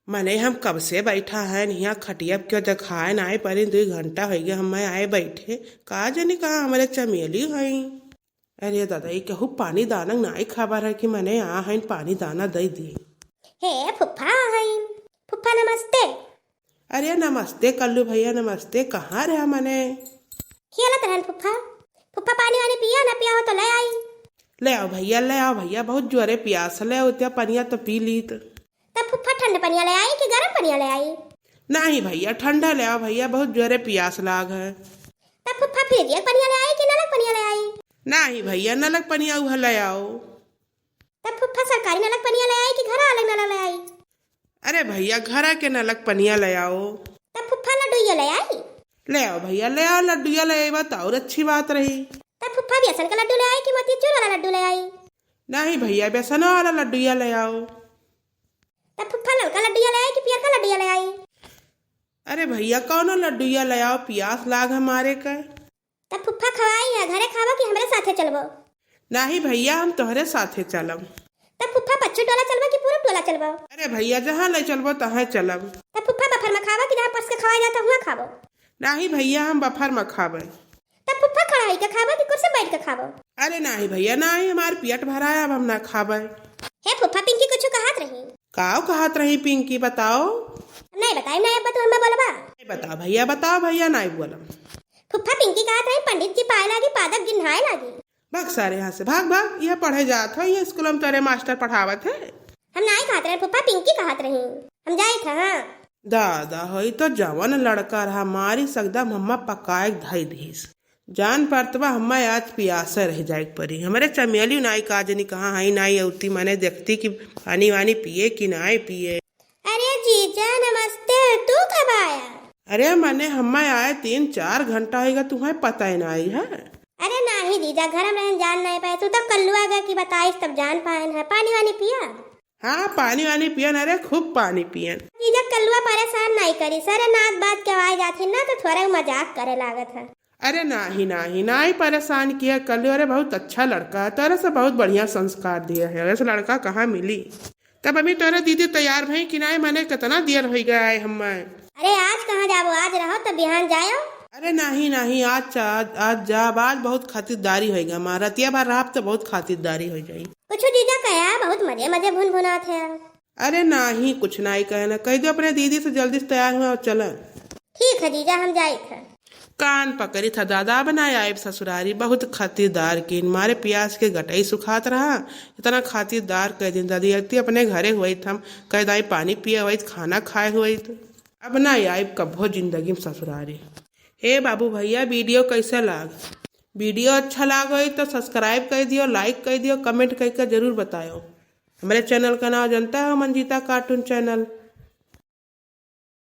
मने हम कब से बैठा है यहाँ खटिया क्यों दिखाए ना आए पर 2 घंटा हो गया हम आए बैठे का जानी कहा हमारे चमेली हई। अरे दादा ये कहूँ पानी दाना नाई खबर है कि मने आ है पानी दाना दे दी। हे फुफ्फा हई। फुफ्फा नमस्ते। अरे नमस्ते कल्लू भैया नमस्ते कहाँ रहा मने। खेलत रहन फुफ्फा। फुफ्फा पानी वानी पिया ना पिया हो तो ले आई। ले आओ भैया बहुत जोरे प्यास ले उतना पनिया तो पी ली तब फुफ्फा ठंड पनिया ले आई कि गर्म पनिया ले आई? नहीं भैया ठंडा ले आओ भैया बहुत जोरे प्यास लाग है। तब फुफ्फा फ्रिज पनिया ले आई कि नलक पनिया ले आई? नहीं भैया नलक पनिया उह ले आओ। तब फुफ्फा सरकारी नलक पनिया ले आई कि घर अलग नलक ले आई? अरे भैया घर के नलक पनिया ले आओ। तब फुफ्फा लड्डूया ले आई? ले आओ भैया ले आओ लड्डूया ले आई तो और अच्छी बात रही। तब फुफ्फा बेसन का लड्डू ले आई कि मोतीचूर वाला लड्डू ले आई? नहीं भैया बेसन वाला लड्डूया ले आओ। तब फुफ्फा ललका लड्डूया ले आई कि पियर का लड्डूया ले आई? अरे भैया कौन लड्डूया ले आओ प्यास लाग हमारे का। तब फुफ्फा खवाई है घरे खावा कि हमरे साथे चलबो? नहीं भैया हम तोहरे साथे चलब। तब फुफ्फा पच्चू टोला चलबो कि पूरा टोला चलबो? अरे भैया जहाँ ले चलबो तहाँ चलब। तब फुफ्फा बफर में खावा कि जहाँ परस के खवाई जाता हुआ खाबो? नहीं भैया हम बफर में खाबे। तब फुफ्फा खड़ा के खाबो कि कुर्सी बैठ के खाबो? अरे नहीं भैया नहीं हमार पेट भरा है अब हम ना खाबे। हे फुफ्फा पिंकी कुछ कहत रही? काव कहत रही पिंकी बताओ? नहीं बताई नहीं अब तो हमें बोलबा। बताओ भैया नहीं बोलम। फुफ्फा पिंकी कहत रही पंडित जी पाए लागी पादप गिनहाए लागी। भाग सारे यहाँ से भाग यह पढ़े जात हो ये स्कूल में तेरे मास्टर पढ़ावत है। हम नहीं कहत रहे फुफ्फा पिंकी कहत रही। हम जाए था हाँ। दादा होई तो जवन लड़का रहा मारी सकदा मम्मा पकाए धई दीस जान परतवा हम्मा आज पियासा रह जाए परी हमारे चमेली नाई काजनी कहाँ हाई नाई औती मैंने देखती कि पानी वानी पिए कि नाई पिए। अरे जीजा नमस्ते तू कब आया? अरे मैंने हम्मा आए 3-4 घंटा होगा तुम्हें पता ही नहीं है। अरे नहीं जीजा घर में रहन जान नहीं पाए तू तो कल्लू आ गया कि बताइस तब जान पाए है। पानी वानी पिया? हाँ पानी वानी पियन अरे खूब पानी पियन। जीजा कल्लुआ परेशान नहीं करी सर नाक बात के आवाज आती ना तो थोड़ा मजाक करे लागत है। अरे नहीं परेशान किया कल अरे बहुत अच्छा लड़का है तेरे से बहुत बढ़िया संस्कार दिया है ऐसा लड़का कहाँ मिली। तब अभी तेरे दीदी तैयार भई कि नहीं मैंने कितना देर हो गया है हम। अरे आज कहाँ जाबो आज रहो तो बिहान जायो। अरे नहीं आज जाब आज बहुत खातिरदारी होगा हमारा तिया बार रात तो बहुत खातिरदारी हो जाई। कुछ जीजा कहा बहुत मजे मजे भुन भुना थे। अरे नहीं कुछ नहीं कहना कह दो अपने दीदी से जल्दी से तैयार हुआ और चल। ठीक है जीजा हम जाए थे। कान पकड़ी था दादा बनाया आए ससुरारी बहुत खातिरदार की मारे प्यास के गटाई सुखात रहा इतना खातिरदार कह दिन दादी अपने घरे हुई हम कह दाई पानी पिए हुई खाना खाए हुई अब ना आए कभो जिंदगी में ससुरारी। हे बाबू भैया वीडियो कैसे लाग वीडियो अच्छा लाग हो तो सब्सक्राइब कर दियो लाइक कर दियो कमेंट करके जरूर बताओ। हमारे चैनल का नाम जनता है मंजीता कार्टून चैनल।